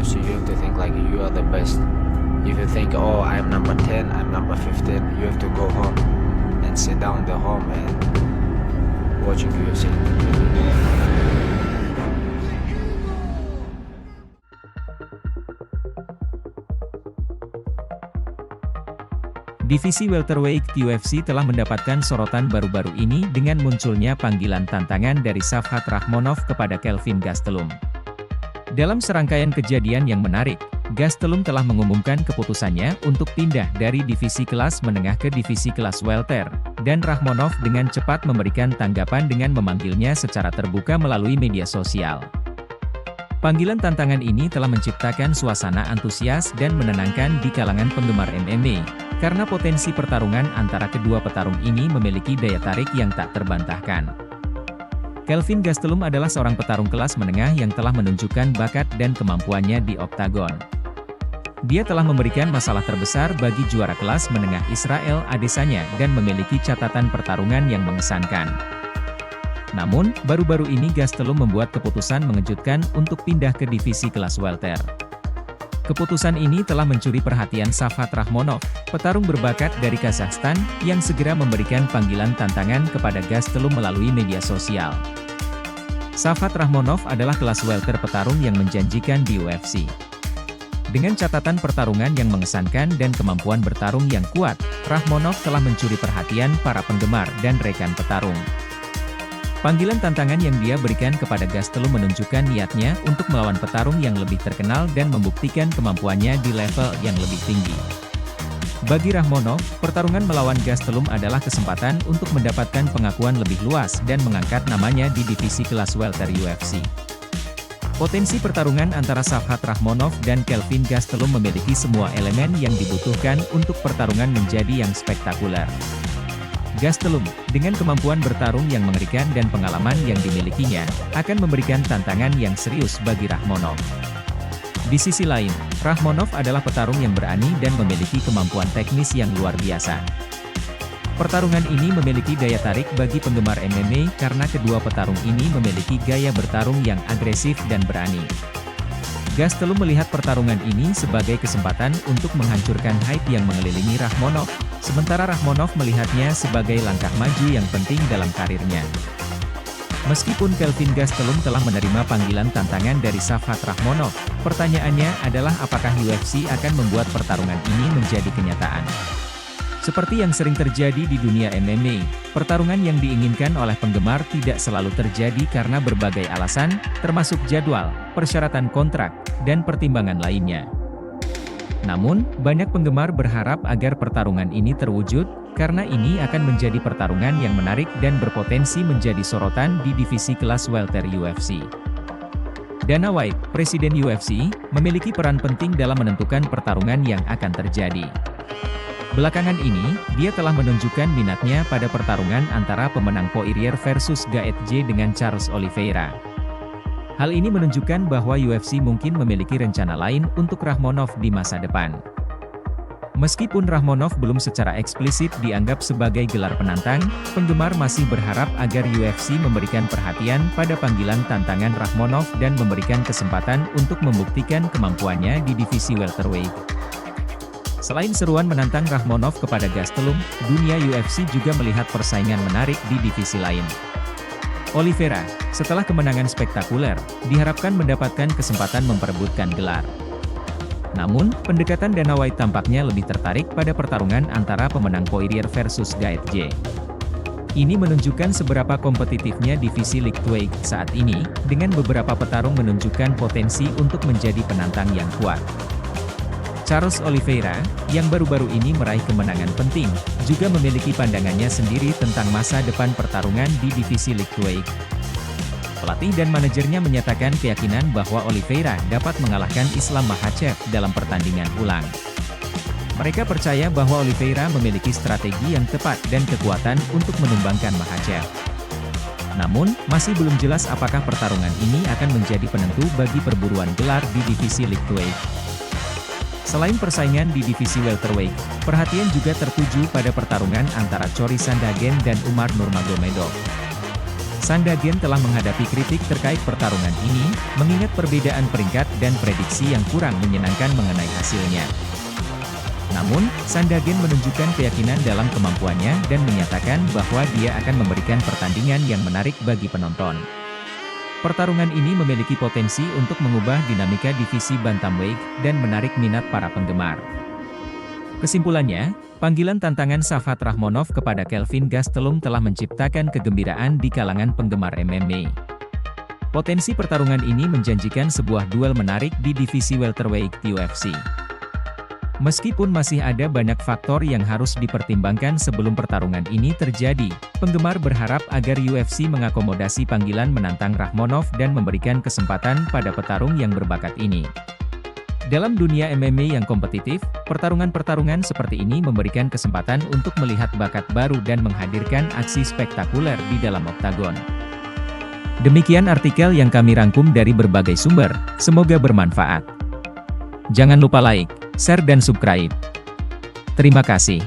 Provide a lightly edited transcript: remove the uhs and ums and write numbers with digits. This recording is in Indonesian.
UFC, you have to think like you are the best. If you think, oh, I'm number 10, I'm number 15, you have to go home and sit down in the home and watching UFC. Divisi welterweight UFC telah mendapatkan sorotan baru-baru ini dengan munculnya panggilan tantangan dari Shavkat Rakhmonov kepada Kelvin Gastelum. Dalam serangkaian kejadian yang menarik, Gastelum telah mengumumkan keputusannya untuk pindah dari divisi kelas menengah ke divisi kelas welter, dan Rakhmonov dengan cepat memberikan tanggapan dengan memanggilnya secara terbuka melalui media sosial. Panggilan tantangan ini telah menciptakan suasana antusias dan menenangkan di kalangan penggemar MMA, karena potensi pertarungan antara kedua petarung ini memiliki daya tarik yang tak terbantahkan. Kelvin Gastelum adalah seorang petarung kelas menengah yang telah menunjukkan bakat dan kemampuannya di oktagon. Dia telah memberikan masalah terbesar bagi juara kelas menengah Israel Adesanya dan memiliki catatan pertarungan yang mengesankan. Namun, baru-baru ini Gastelum membuat keputusan mengejutkan untuk pindah ke divisi kelas welter. Keputusan ini telah mencuri perhatian Shavkat Rakhmonov, petarung berbakat dari Kazakhstan, yang segera memberikan panggilan tantangan kepada Gastelum melalui media sosial. Shavkat Rakhmonov adalah kelas welter petarung yang menjanjikan di UFC. Dengan catatan pertarungan yang mengesankan dan kemampuan bertarung yang kuat, Rakhmonov telah mencuri perhatian para penggemar dan rekan petarung. Panggilan tantangan yang dia berikan kepada Gastelum menunjukkan niatnya untuk melawan petarung yang lebih terkenal dan membuktikan kemampuannya di level yang lebih tinggi. Bagi Rakhmonov, pertarungan melawan Gastelum adalah kesempatan untuk mendapatkan pengakuan lebih luas dan mengangkat namanya di divisi kelas welter UFC. Potensi pertarungan antara Shavkat Rakhmonov dan Kelvin Gastelum memiliki semua elemen yang dibutuhkan untuk pertarungan menjadi yang spektakuler. Gastelum, dengan kemampuan bertarung yang mengerikan dan pengalaman yang dimilikinya, akan memberikan tantangan yang serius bagi Rakhmonov. Di sisi lain, Rakhmonov adalah petarung yang berani dan memiliki kemampuan teknis yang luar biasa. Pertarungan ini memiliki daya tarik bagi penggemar MMA karena kedua petarung ini memiliki gaya bertarung yang agresif dan berani. Gastelum melihat pertarungan ini sebagai kesempatan untuk menghancurkan hype yang mengelilingi Rakhmonov, sementara Rakhmonov melihatnya sebagai langkah maju yang penting dalam karirnya. Meskipun Kelvin Gastelum telah menerima panggilan tantangan dari Shavkat Rakhmonov, pertanyaannya adalah apakah UFC akan membuat pertarungan ini menjadi kenyataan. Seperti yang sering terjadi di dunia MMA, pertarungan yang diinginkan oleh penggemar tidak selalu terjadi karena berbagai alasan, termasuk jadwal, persyaratan kontrak, dan pertimbangan lainnya. Namun, banyak penggemar berharap agar pertarungan ini terwujud, karena ini akan menjadi pertarungan yang menarik dan berpotensi menjadi sorotan di divisi kelas welter UFC. Dana White, Presiden UFC, memiliki peran penting dalam menentukan pertarungan yang akan terjadi. Belakangan ini, dia telah menunjukkan minatnya pada pertarungan antara pemenang Poirier versus Gaethje dengan Charles Oliveira. Hal ini menunjukkan bahwa UFC mungkin memiliki rencana lain untuk Rakhmonov di masa depan. Meskipun Rakhmonov belum secara eksplisit dianggap sebagai gelar penantang, penggemar masih berharap agar UFC memberikan perhatian pada panggilan tantangan Rakhmonov dan memberikan kesempatan untuk membuktikan kemampuannya di divisi welterweight. Selain seruan menantang Rakhmonov kepada Gastelum, dunia UFC juga melihat persaingan menarik di divisi lain. Oliveira, setelah kemenangan spektakuler, diharapkan mendapatkan kesempatan memperebutkan gelar. Namun, pendekatan Dana White tampaknya lebih tertarik pada pertarungan antara pemenang Poirier versus Gaethje. Ini menunjukkan seberapa kompetitifnya divisi lightweight saat ini, dengan beberapa petarung menunjukkan potensi untuk menjadi penantang yang kuat. Charles Oliveira, yang baru-baru ini meraih kemenangan penting, juga memiliki pandangannya sendiri tentang masa depan pertarungan di divisi lightweight. Pelatih dan manajernya menyatakan keyakinan bahwa Oliveira dapat mengalahkan Islam Makhachev dalam pertandingan ulang. Mereka percaya bahwa Oliveira memiliki strategi yang tepat dan kekuatan untuk menumbangkan Makhachev. Namun, masih belum jelas apakah pertarungan ini akan menjadi penentu bagi perburuan gelar di divisi lightweight. Selain persaingan di divisi welterweight, perhatian juga tertuju pada pertarungan antara Cory Sandhagen dan Umar Nurmagomedov. Sandhagen telah menghadapi kritik terkait pertarungan ini, mengingat perbedaan peringkat dan prediksi yang kurang menyenangkan mengenai hasilnya. Namun, Sandhagen menunjukkan keyakinan dalam kemampuannya dan menyatakan bahwa dia akan memberikan pertandingan yang menarik bagi penonton. Pertarungan ini memiliki potensi untuk mengubah dinamika divisi bantamweight dan menarik minat para penggemar. Kesimpulannya, panggilan tantangan Shavkat Rakhmonov kepada Kelvin Gastelum telah menciptakan kegembiraan di kalangan penggemar MMA. Potensi pertarungan ini menjanjikan sebuah duel menarik di divisi welterweight UFC. Meskipun masih ada banyak faktor yang harus dipertimbangkan sebelum pertarungan ini terjadi, penggemar berharap agar UFC mengakomodasi panggilan menantang Rakhmonov dan memberikan kesempatan pada petarung yang berbakat ini. Dalam dunia MMA yang kompetitif, pertarungan-pertarungan seperti ini memberikan kesempatan untuk melihat bakat baru dan menghadirkan aksi spektakuler di dalam oktagon. Demikian artikel yang kami rangkum dari berbagai sumber, semoga bermanfaat. Jangan lupa like, share dan subscribe. Terima kasih.